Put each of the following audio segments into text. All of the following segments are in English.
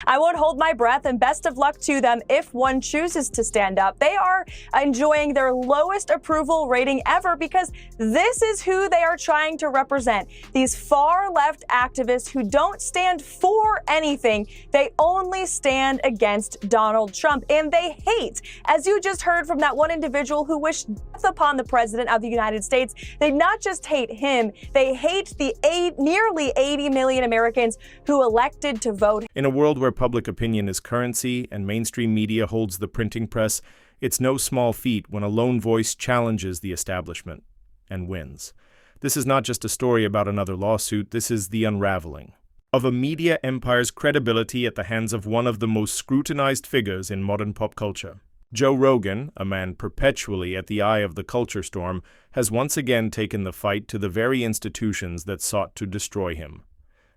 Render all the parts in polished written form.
I won't hold my breath, and best of luck to them if one chooses to stand up. They are enjoying their lowest approval rating ever because this is who they are trying to represent. These far-left activists who don't stand for anything. They only stand against Donald Trump, and they hate, as you just heard from that one individual who wished death upon the president of the United States, they not just hate him, they hate the nearly 80 million Americans who elected to vote. In a world where public opinion is currency and mainstream media holds the printing press, it's no small feat when a lone voice challenges the establishment and wins. This is not just a story about another lawsuit, this is the unraveling of a media empire's credibility at the hands of one of the most scrutinized figures in modern pop culture. Joe Rogan, a man perpetually at the eye of the culture storm, has once again taken the fight to the very institutions that sought to destroy him.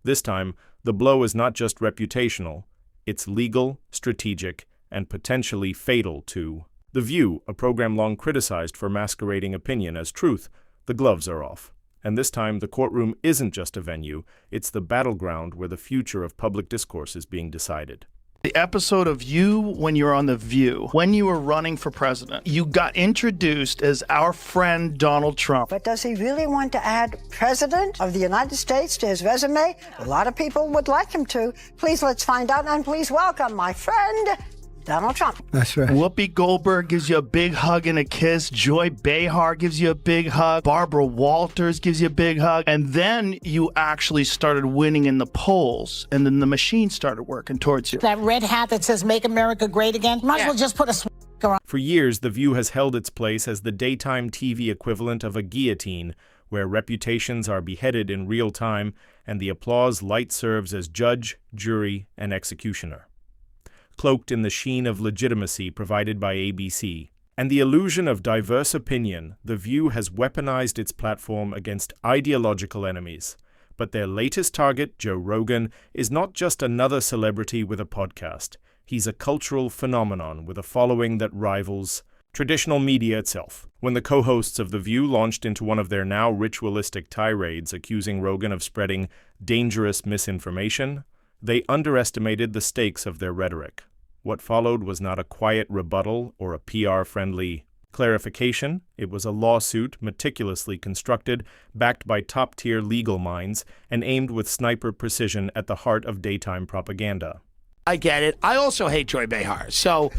This time, the blow is not just reputational, it's legal, strategic, and potentially fatal to The View, a program long criticized for masquerading opinion as truth. The gloves are off. And this time, the courtroom isn't just a venue, it's the battleground where the future of public discourse is being decided. The episode of you when you're on The View, when you were running for president, you got introduced as our friend Donald Trump. But does he really want to add President of the United States to his resume? A lot of people would like him to. Please, let's find out, and please welcome my friend, Donald Trump. That's right. Whoopi Goldberg gives you a big hug and a kiss. Joy Behar gives you a big hug. Barbara Walters gives you a big hug. And then you actually started winning in the polls. And then the machine started working towards you. That red hat that says Make America Great Again, might as well just put a on. For years, The View has held its place as the daytime TV equivalent of a guillotine, where reputations are beheaded in real time and the applause light serves as judge, jury, and executioner. Cloaked in the sheen of legitimacy provided by ABC, and the illusion of diverse opinion, The View has weaponized its platform against ideological enemies. But their latest target, Joe Rogan, is not just another celebrity with a podcast. He's a cultural phenomenon with a following that rivals traditional media itself. When the co-hosts of The View launched into one of their now ritualistic tirades accusing Rogan of spreading dangerous misinformation, they underestimated the stakes of their rhetoric. What followed was not a quiet rebuttal or a PR-friendly clarification. It was a lawsuit meticulously constructed, backed by top-tier legal minds, and aimed with sniper precision at the heart of daytime propaganda. I get it. I also hate Joy Behar. So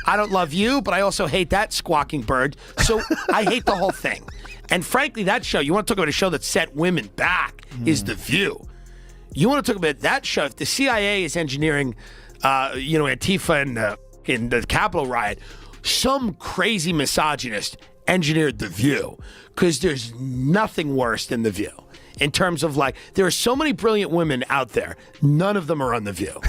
I don't love you, but I also hate that squawking bird. So I hate the whole thing. And frankly, that show, you want to talk about a show that set women back, is The View. You want to talk about that show. If the CIA is engineering, Antifa in the Capitol riot, some crazy misogynist engineered The View, because there's nothing worse than The View. In terms of, there are so many brilliant women out there. None of them are on The View.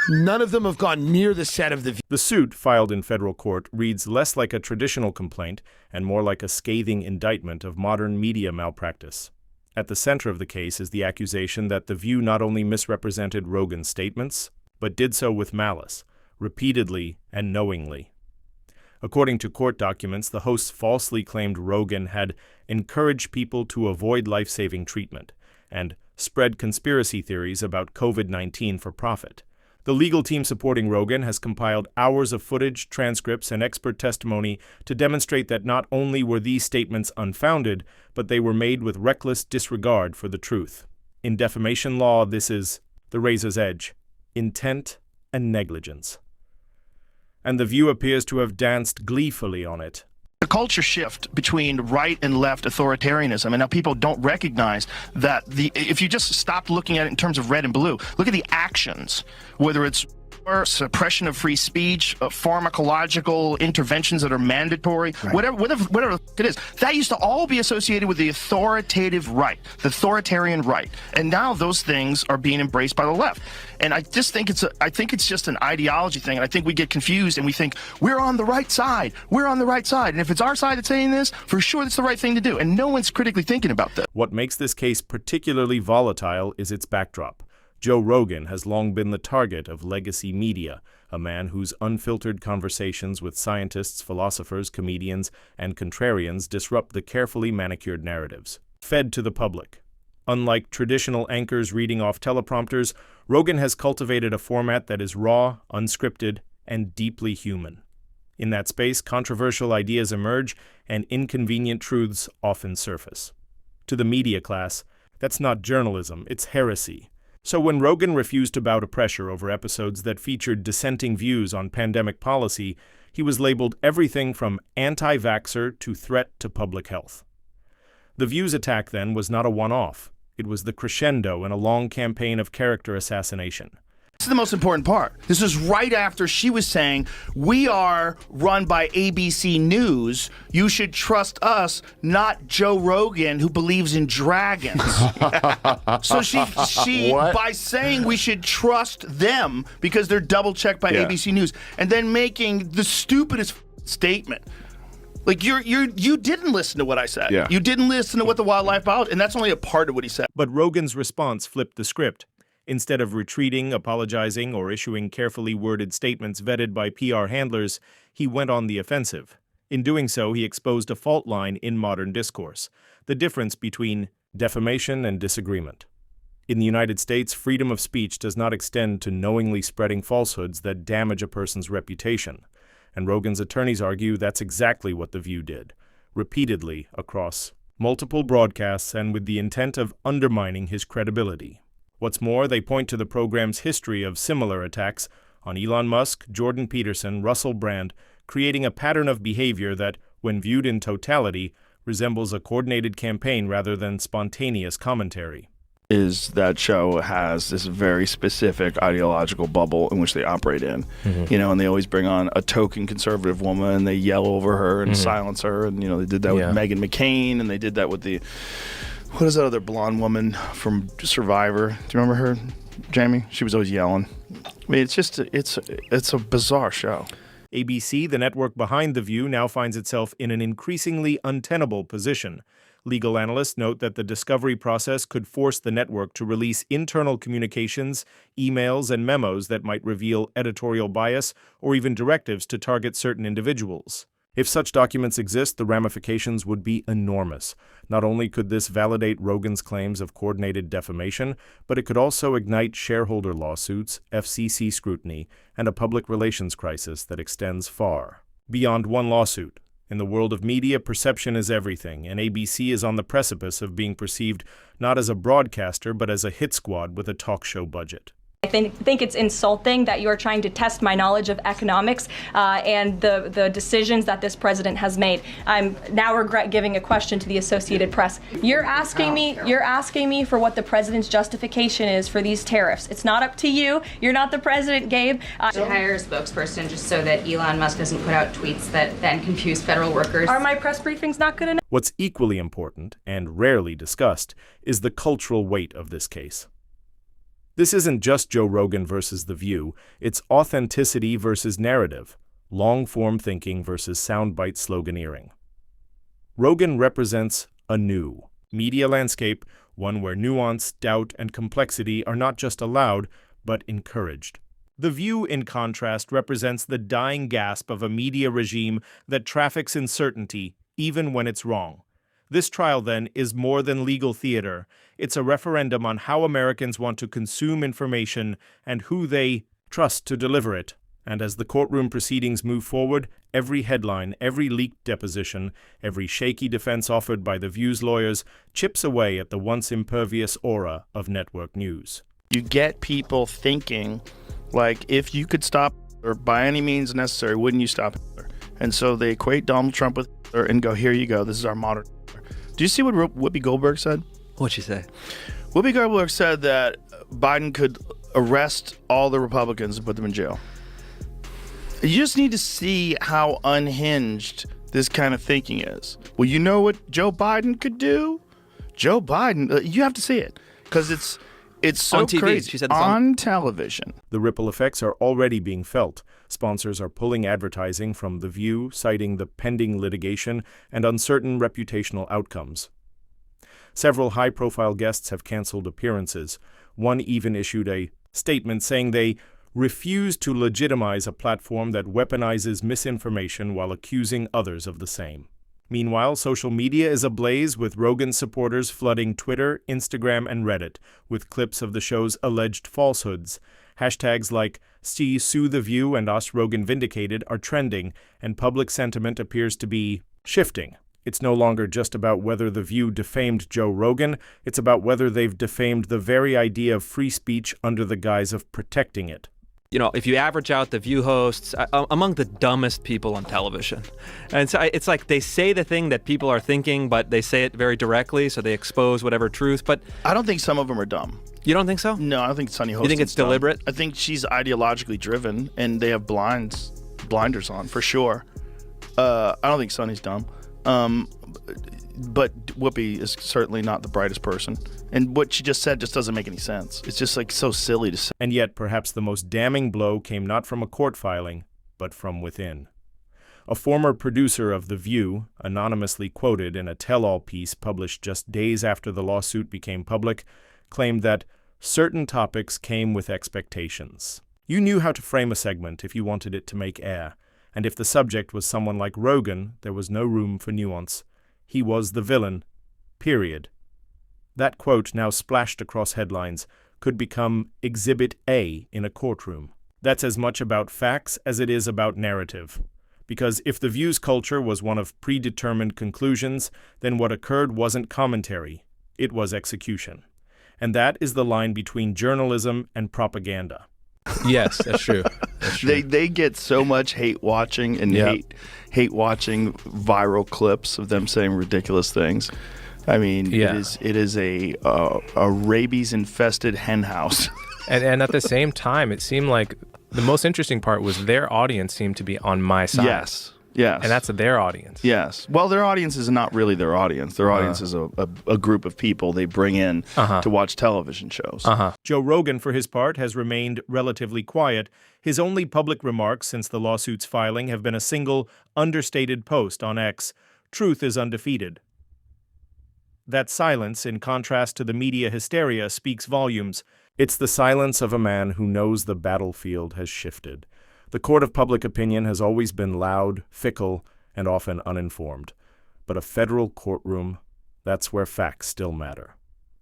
None of them have gone near the set of The View. The suit, filed in federal court, reads less like a traditional complaint and more like a scathing indictment of modern media malpractice. At the center of the case is the accusation that The View not only misrepresented Rogan's statements, but did so with malice, repeatedly and knowingly. According to court documents, the hosts falsely claimed Rogan had encouraged people to avoid life-saving treatment and spread conspiracy theories about COVID-19 for profit. The legal team supporting Rogan has compiled hours of footage, transcripts, and expert testimony to demonstrate that not only were these statements unfounded, but they were made with reckless disregard for the truth. In defamation law, this is the razor's edge: intent and negligence. And The View appears to have danced gleefully on it. The culture shift between right and left authoritarianism, and now people don't recognize that if you just stop looking at it in terms of red and blue, look at the actions, whether it's suppression of free speech, pharmacological interventions that are mandatory, right. whatever it is. That used to all be associated with the authoritative right, the authoritarian right. And now those things are being embraced by the left. And I just think it's just an ideology thing. And I think we get confused and we think we're on the right side. We're on the right side. And if it's our side that's saying this, for sure that's the right thing to do. And no one's critically thinking about that. What makes this case particularly volatile is its backdrop. Joe Rogan has long been the target of legacy media, a man whose unfiltered conversations with scientists, philosophers, comedians, and contrarians disrupt the carefully manicured narratives fed to the public. Unlike traditional anchors reading off teleprompters, Rogan has cultivated a format that is raw, unscripted, and deeply human. In that space, controversial ideas emerge and inconvenient truths often surface. To the media class, that's not journalism, it's heresy. So when Rogan refused to bow to pressure over episodes that featured dissenting views on pandemic policy, he was labeled everything from anti-vaxxer to threat to public health. The View's attack, then, was not a one-off. It was the crescendo in a long campaign of character assassination. This is the most important part. This is right after she was saying, we are run by ABC News. You should trust us, not Joe Rogan, who believes in dragons. So she by saying we should trust them because they're double-checked by ABC News, and then making the stupidest statement. Like, you didn't listen to what I said. Yeah. You didn't listen to what the wildlife biologist, and that's only a part of what he said. But Rogan's response flipped the script. Instead of retreating, apologizing, or issuing carefully worded statements vetted by PR handlers, he went on the offensive. In doing so, he exposed a fault line in modern discourse, the difference between defamation and disagreement. In the United States, freedom of speech does not extend to knowingly spreading falsehoods that damage a person's reputation. And Rogan's attorneys argue that's exactly what The View did, repeatedly across multiple broadcasts and with the intent of undermining his credibility. What's more, they point to the program's history of similar attacks on Elon Musk, Jordan Peterson, Russell Brand, creating a pattern of behavior that, when viewed in totality, resembles a coordinated campaign rather than spontaneous commentary. Is that show has this very specific ideological bubble in which they operate in, and they always bring on a token conservative woman and they yell over her and silence her, and they did that with Meghan McCain, and they did that with what is that other blonde woman from Survivor? Do you remember her, Jamie? She was always yelling. I mean, it's a bizarre show. ABC, the network behind The View, now finds itself in an increasingly untenable position. Legal analysts note that the discovery process could force the network to release internal communications, emails, and memos that might reveal editorial bias or even directives to target certain individuals. If such documents exist, the ramifications would be enormous. Not only could this validate Rogan's claims of coordinated defamation, but it could also ignite shareholder lawsuits, FCC scrutiny, and a public relations crisis that extends far beyond one lawsuit. In the world of media, perception is everything, and ABC is on the precipice of being perceived not as a broadcaster, but as a hit squad with a talk show budget. I think it's insulting that you are trying to test my knowledge of economics and the decisions that this president has made. I'm now regret giving a question to the Associated Press. You're asking me for what the president's justification is for these tariffs. It's not up to you. You're not the president, Gabe. To hire a spokesperson just so that Elon Musk doesn't put out tweets that then confuse federal workers. Are my press briefings not good enough? What's equally important, and rarely discussed, is the cultural weight of this case. This isn't just Joe Rogan versus The View, it's authenticity versus narrative, long-form thinking versus soundbite sloganeering. Rogan represents a new media landscape, one where nuance, doubt, and complexity are not just allowed, but encouraged. The View, in contrast, represents the dying gasp of a media regime that traffics in certainty, even when it's wrong. This trial, then, is more than legal theater. It's a referendum on how Americans want to consume information and who they trust to deliver it. And as the courtroom proceedings move forward, every headline, every leaked deposition, every shaky defense offered by The View's lawyers chips away at the once impervious aura of network news. You get people thinking, like, if you could stop Hitler by any means necessary, wouldn't you stop Hitler? And so they equate Donald Trump with Hitler and go, here you go, this is our modern Hitler. Do you see what Whoopi Goldberg said? What'd she say? Whoopi Goldberg said that Biden could arrest all the Republicans and put them in jail. You just need to see how unhinged this kind of thinking is. Well, you know what Joe Biden could do? Joe Biden, you have to see it because it's so on TV. crazy. She said on television. The ripple effects are already being felt. Sponsors are pulling advertising from The View, citing the pending litigation and uncertain reputational outcomes. Several high-profile guests have canceled appearances. One even issued a statement saying they refuse to legitimize a platform that weaponizes misinformation while accusing others of the same. Meanwhile, social media is ablaze with Rogan supporters flooding Twitter, Instagram, and Reddit with clips of the show's alleged falsehoods. Hashtags like Sue the View and Us Rogan Vindicated are trending, and public sentiment appears to be shifting. It's no longer just about whether The View defamed Joe Rogan, it's about whether they've defamed the very idea of free speech under the guise of protecting it. You know, if you average out the View hosts, among the dumbest people on television. And so it's like they say the thing that people are thinking, but they say it very directly, so they expose whatever truth. But I don't think some of them are dumb. You don't think so? No, I don't think Sunny Hostin's You think it's dumb. deliberate? I think she's ideologically driven, and they have blinders on, for sure. I don't think Sunny's dumb. But Whoopi is certainly not the brightest person. And what she just said just doesn't make any sense. It's just like so silly to say. And yet, perhaps the most damning blow came not from a court filing, but from within. A former producer of The View, anonymously quoted in a tell-all piece published just days after the lawsuit became public, claimed that certain topics came with expectations. You knew how to frame a segment if you wanted it to make air, and if the subject was someone like Rogan, there was no room for nuance. He was the villain, period. That quote, now splashed across headlines, could become Exhibit A in a courtroom. That's as much about facts as it is about narrative. Because if The View's culture was one of predetermined conclusions, then what occurred wasn't commentary, it was execution. And that is the line between journalism and propaganda. Yes, that's true. That's true. They get so much hate watching and hate watching viral clips of them saying ridiculous things. I mean, it is a rabies infested hen house. and at the same time, it seemed like the most interesting part was their audience seemed to be on my side. Yes. And that's their audience. Yes. Well, their audience is not really their audience. Their audience is a group of people they bring in to watch television shows. Joe Rogan, for his part, has remained relatively quiet. His only public remarks since the lawsuit's filing have been a single, understated post on X, "Truth is undefeated." That silence, in contrast to the media hysteria, speaks volumes. It's the silence of a man who knows the battlefield has shifted. The court of public opinion has always been loud, fickle, and often uninformed. But a federal courtroom, that's where facts still matter,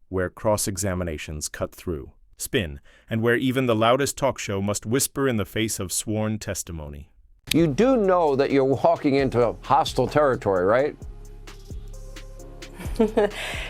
where cross-examinations cut through, spin, and where even the loudest talk show must whisper in the face of sworn testimony. You do know that you're walking into hostile territory, right?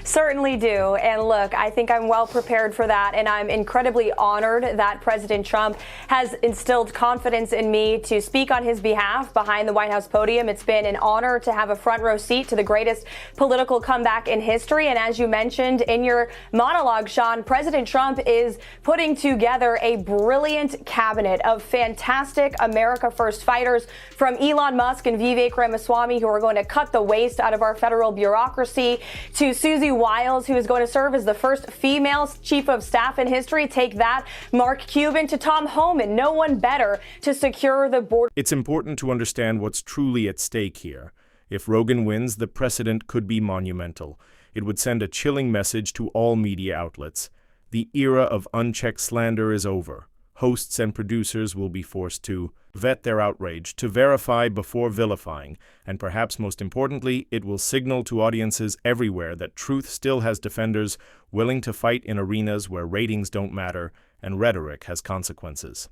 Certainly do. And look, I think I'm well prepared for that. And I'm incredibly honored that President Trump has instilled confidence in me to speak on his behalf behind the White House podium. It's been an honor to have a front row seat to the greatest political comeback in history. And as you mentioned in your monologue, Sean, President Trump is putting together a brilliant cabinet of fantastic America First fighters, from Elon Musk and Vivek Ramaswamy, who are going to cut the waste out of our federal bureaucracy, to Susie Wiles, who is going to serve as the first female chief of staff in history. Take that, Mark Cuban, to Tom Homan. No one better to secure the border. It's important to understand what's truly at stake here. If Rogan wins, the precedent could be monumental. It would send a chilling message to all media outlets. The era of unchecked slander is over. Hosts and producers will be forced to vet their outrage, to verify before vilifying, and perhaps most importantly, it will signal to audiences everywhere that truth still has defenders willing to fight in arenas where ratings don't matter and rhetoric has consequences.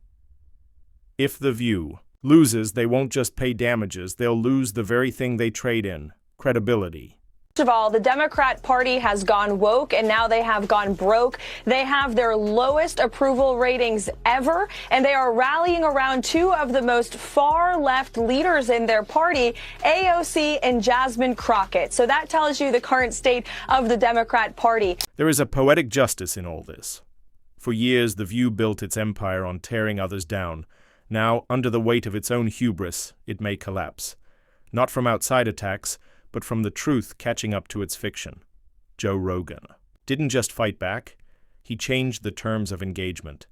If The View loses, they won't just pay damages, they'll lose the very thing they trade in, credibility. First of all, the Democrat Party has gone woke, and now they have gone broke. They have their lowest approval ratings ever, and they are rallying around two of the most far-left leaders in their party, AOC and Jasmine Crockett. So that tells you the current state of the Democrat Party. There is a poetic justice in all this. For years, The View built its empire on tearing others down. Now, under the weight of its own hubris, it may collapse. Not from outside attacks, but from the truth catching up to its fiction. Joe Rogan didn't just fight back, he changed the terms of engagement.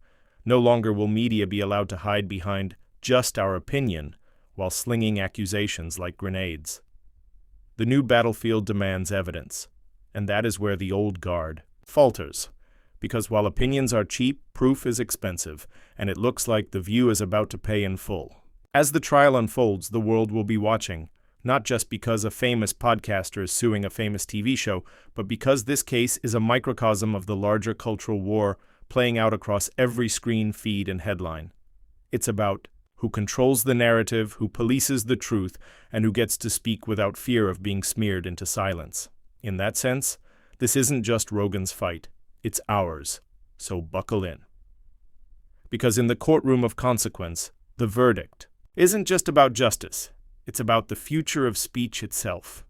No longer will media be allowed to hide behind just our opinion while slinging accusations like grenades. The new battlefield demands evidence, and that is where the old guard falters. Because while opinions are cheap, proof is expensive, and it looks like The View is about to pay in full. As the trial unfolds, the world will be watching. not just because a famous podcaster is suing a famous TV show, but because this case is a microcosm of the larger cultural war playing out across every screen, feed, and headline. It's about who controls the narrative, who polices the truth, and who gets to speak without fear of being smeared into silence. In that sense, this isn't just Rogan's fight, it's ours, so buckle in. Because in the courtroom of consequence, the verdict isn't just about justice, it's about the future of speech itself.